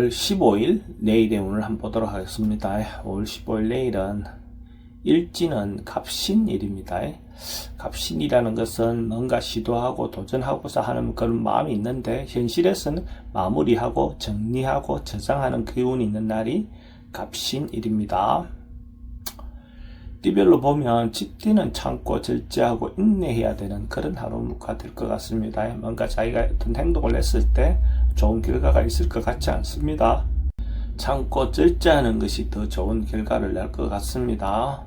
5월 15일 내일의 운을 한번 보도록 하겠습니다. 5월 15일 내일은 일지는 갑신일입니다. 갑신이라는 것은 뭔가 시도하고 도전하고자 하는 그런 마음이 있는데 현실에서는 마무리하고 정리하고 저장하는 기운이 있는 날이 갑신일입니다. 띠별로 보면 쥐띠는 참고 절제하고 인내해야 되는 그런 하루가 될 것 같습니다. 뭔가 자기가 어떤 행동을 했을 때 좋은 결과가 있을 것 같지 않습니다. 참고 절제하는 것이 더 좋은 결과를 낼 것 같습니다.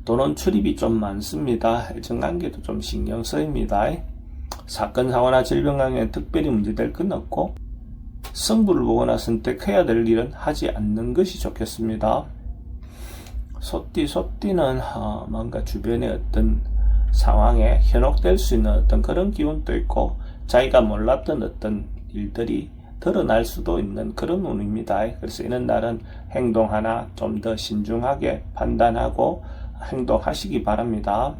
돈은 출입이 좀 많습니다. 애정관계도 좀 신경 쓰입니다. 사건, 사고나 질병 관계는 특별히 문제될 건 없고 승부를 보거나 선택해야 될 일은 하지 않는 것이 좋겠습니다. 소띠는 뭔가 주변의 어떤 상황에 현혹될 수 있는 어떤 그런 기운도 있고 자기가 몰랐던 어떤 일들이 드러날 수도 있는 그런 운입니다. 그래서 이런 날은 행동 하나 좀 더 신중하게 판단하고 행동하시기 바랍니다.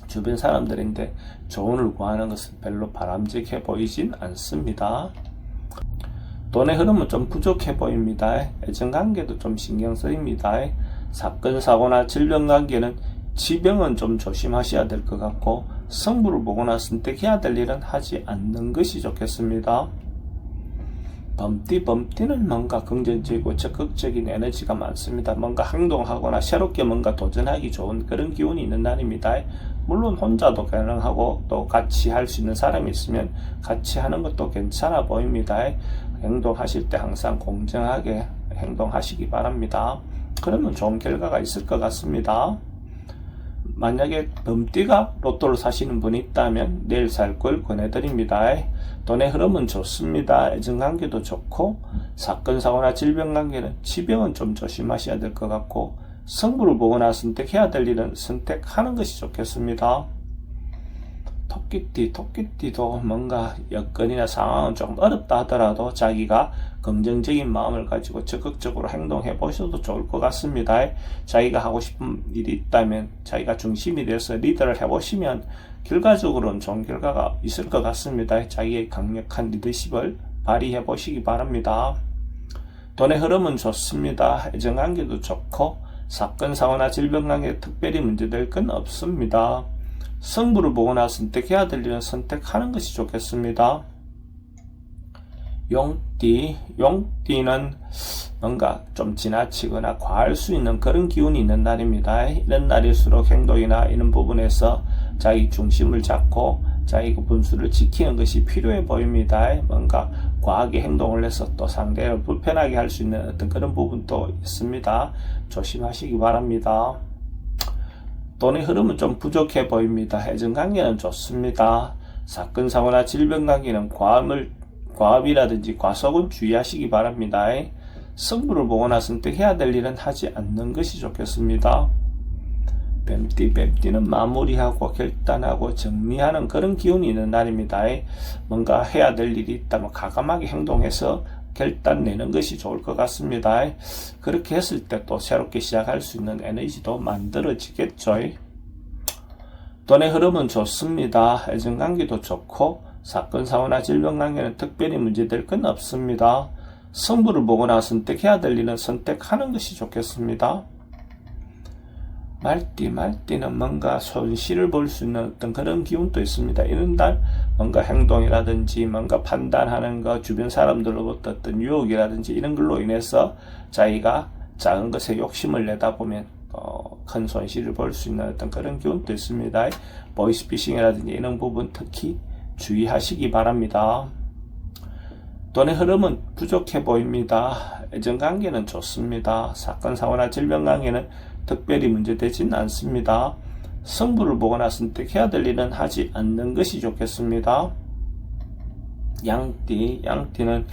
주변 사람들인데 조언을 구하는 것은 별로 바람직해 보이진 않습니다. 돈의 흐름은 좀 부족해 보입니다. 애정관계도 좀 신경 쓰입니다. 사건, 사고나 질병 관계는 지병은 좀 조심하셔야 될 것 같고 승부를 보거나 선택해야 될 일은 하지 않는 것이 좋겠습니다. 범띠는 뭔가 긍정적이고 적극적인 에너지가 많습니다. 뭔가 행동하거나 새롭게 뭔가 도전하기 좋은 그런 기운이 있는 날입니다. 물론 혼자도 가능하고 또 같이 할 수 있는 사람이 있으면 같이 하는 것도 괜찮아 보입니다. 행동하실 때 항상 공정하게 행동하시기 바랍니다. 그러면 좋은 결과가 있을 것 같습니다. 만약에 범띠가 로또를 사시는 분이 있다면 내일 살 걸 권해드립니다. 돈의 흐름은 좋습니다. 애정관계도 좋고 사건, 사고나 질병 관계는 지병은 좀 조심하셔야 될 것 같고 승부를 보거나 선택해야 될 일은 선택하는 것이 좋겠습니다. 토끼띠도 뭔가 여건이나 상황은 조금 어렵다 하더라도 자기가 긍정적인 마음을 가지고 적극적으로 행동해 보셔도 좋을 것 같습니다. 자기가 하고 싶은 일이 있다면 자기가 중심이 돼서 리더를 해보시면 결과적으로는 좋은 결과가 있을 것 같습니다. 자기의 강력한 리더십을 발휘해 보시기 바랍니다. 돈의 흐름은 좋습니다. 애정관계도 좋고 사건, 사고나 질병 관계에 특별히 문제될 건 없습니다. 승부를 보거나 선택해야 될 일은 선택하는 것이 좋겠습니다. 용띠는 뭔가 좀 지나치거나 과할 수 있는 그런 기운이 있는 날입니다. 이런 날일수록 행동이나 이런 부분에서 자기 중심을 잡고 자기 분수를 지키는 것이 필요해 보입니다. 뭔가 과하게 행동을 해서 또 상대를 불편하게 할 수 있는 어떤 그런 부분도 있습니다. 조심하시기 바랍니다. 돈의 흐름은 좀 부족해 보입니다. 애정관계는 좋습니다. 사건, 사고나 질병 관계는 과업이라든지 과속은 주의하시기 바랍니다. 승부를 보거나 선택해야 될 일은 하지 않는 것이 좋겠습니다. 뱀띠는 마무리하고 결단하고 정리하는 그런 기운이 있는 날입니다. 뭔가 해야 될 일이 있다면 과감하게 행동해서 결단 내는 것이 좋을 것 같습니다. 그렇게 했을 때 또 새롭게 시작할 수 있는 에너지도 만들어지겠죠. 돈의 흐름은 좋습니다. 애정관계도 좋고 사건, 사고나 질병 관계는 특별히 문제될 건 없습니다. 승부를 보거나 선택해야 될 일은 선택하는 것이 좋겠습니다. 말띠는 뭔가 손실을 볼 수 있는 어떤 그런 기운도 있습니다. 이런 날 뭔가 행동이라든지 뭔가 판단하는 것, 주변 사람들로부터 어떤 유혹이라든지 이런 걸로 인해서 자기가 작은 것에 욕심을 내다 보면 큰 손실을 볼 수 있는 어떤 그런 기운도 있습니다. 보이스피싱이라든지 이런 부분 특히 주의하시기 바랍니다. 돈의 흐름은 부족해 보입니다. 애정관계는 좋습니다. 사건, 사고나 질병 관계는 특별히 문제되진 않습니다. 승부를 보거나 선택해야 될 일은 하지 않는 것이 좋겠습니다. 양띠는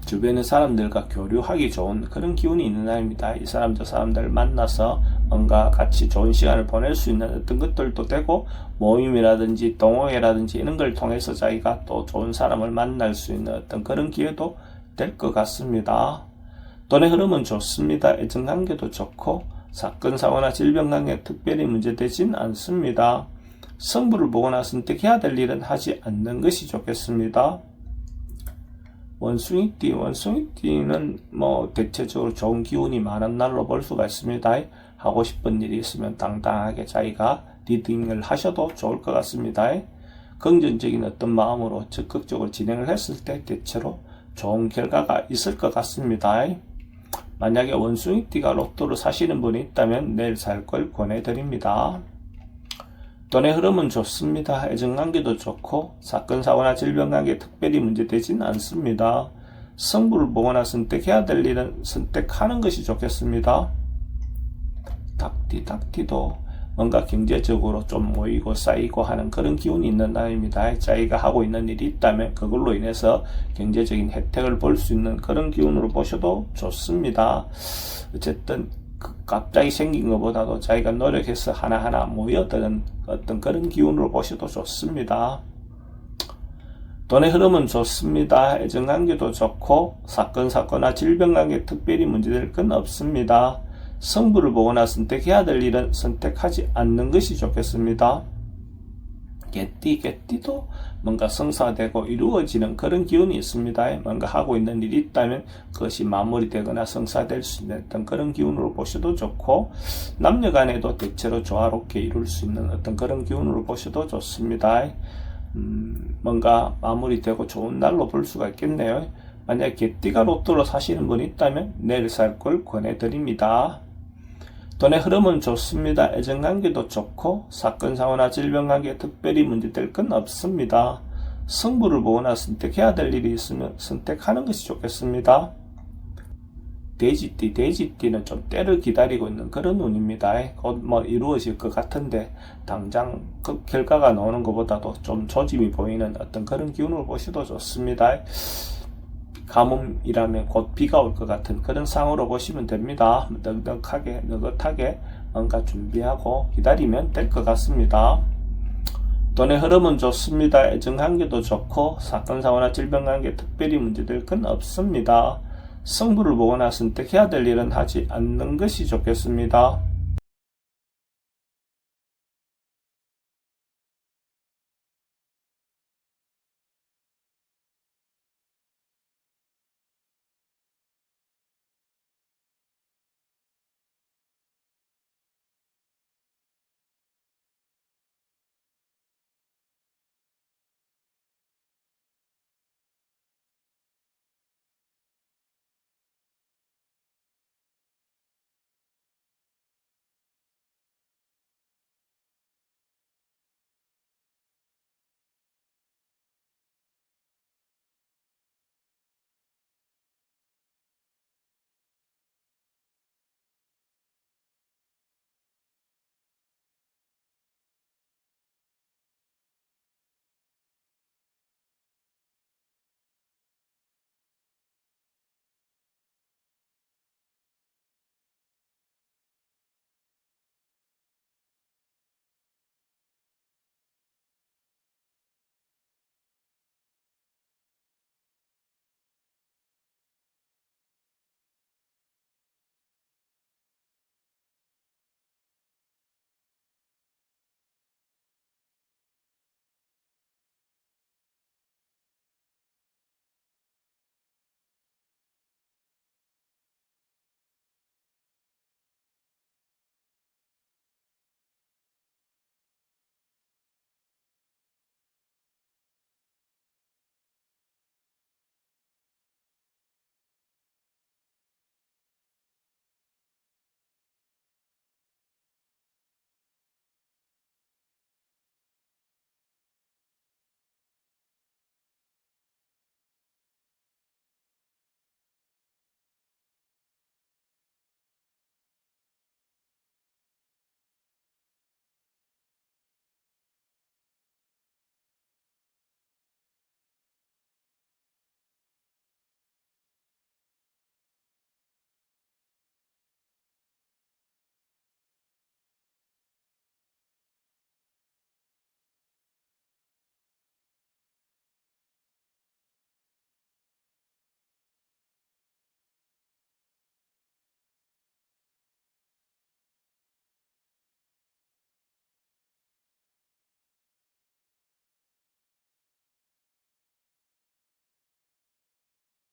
주변의 사람들과 교류하기 좋은 그런 기운이 있는 날입니다. 이 사람 저 사람들을 만나서 뭔가 같이 좋은 시간을 보낼 수 있는 어떤 것들도 되고 모임이라든지 동호회라든지 이런 걸 통해서 자기가 또 좋은 사람을 만날 수 있는 어떤 그런 기회도 될 것 같습니다. 돈의 흐름은 좋습니다. 애정관계도 좋고 사건, 사고나 질병 관계에 특별히 문제되진 않습니다. 승부를 보거나 선택해야 될 일은 하지 않는 것이 좋겠습니다. 원숭이띠는 뭐 대체적으로 좋은 기운이 많은 날로 볼 수가 있습니다. 하고 싶은 일이 있으면 당당하게 자기가 리딩을 하셔도 좋을 것 같습니다. 긍정적인 어떤 마음으로 적극적으로 진행을 했을 때 대체로 좋은 결과가 있을 것 같습니다. 만약에 원숭이띠가 로또를 사시는 분이 있다면 내일 살 걸 권해드립니다. 돈의 흐름은 좋습니다. 애정관계도 좋고 사건, 사고나 질병 관계 특별히 문제되진 않습니다. 승부를 보거나 선택해야 될 일은 선택하는 것이 좋겠습니다. 닭띠도 뭔가 경제적으로 좀 모이고 쌓이고 하는 그런 기운이 있는 날입니다. 자기가 하고 있는 일이 있다면 그걸로 인해서 경제적인 혜택을 볼 수 있는 그런 기운으로 보셔도 좋습니다. 어쨌든 갑자기 생긴 것보다도 자기가 노력해서 하나하나 모여드는 어떤 그런 기운으로 보셔도 좋습니다. 돈의 흐름은 좋습니다. 애정관계도 좋고 사건, 사고나 질병관계 특별히 문제될 건 없습니다. 승부를 보거나 선택해야 될 일은 선택하지 않는 것이 좋겠습니다. 개띠도 뭔가 성사되고 이루어지는 그런 기운이 있습니다. 뭔가 하고 있는 일이 있다면 그것이 마무리되거나 성사될 수 있는 어떤 그런 기운으로 보셔도 좋고, 남녀 간에도 대체로 조화롭게 이룰 수 있는 어떤 그런 기운으로 보셔도 좋습니다. 뭔가 마무리되고 좋은 날로 볼 수가 있겠네요. 만약 개띠가 로또로 사시는 분이 있다면 내일 살 걸 권해드립니다. 돈의 흐름은 좋습니다. 애정관계도 좋고 사건, 사고나 질병관계 특별히 문제될 건 없습니다. 승부를 보거나 선택해야 될 일이 있으면 선택하는 것이 좋겠습니다. 돼지띠는 좀 때를 기다리고 있는 그런 운입니다. 곧 뭐 이루어질 것 같은데 당장 그 결과가 나오는 것보다도 좀 조짐이 보이는 어떤 그런 기운으로 보셔도 좋습니다. 가뭄이라면 곧 비가 올 것 같은 그런 상으로 보시면 됩니다. 느긋하게 뭔가 준비하고 기다리면 될 것 같습니다. 돈의 흐름은 좋습니다. 애정관계도 좋고 사건, 사고나 질병관계 특별히 문제될 건 없습니다. 승부를 보거나 선택해야 될 일은 하지 않는 것이 좋겠습니다.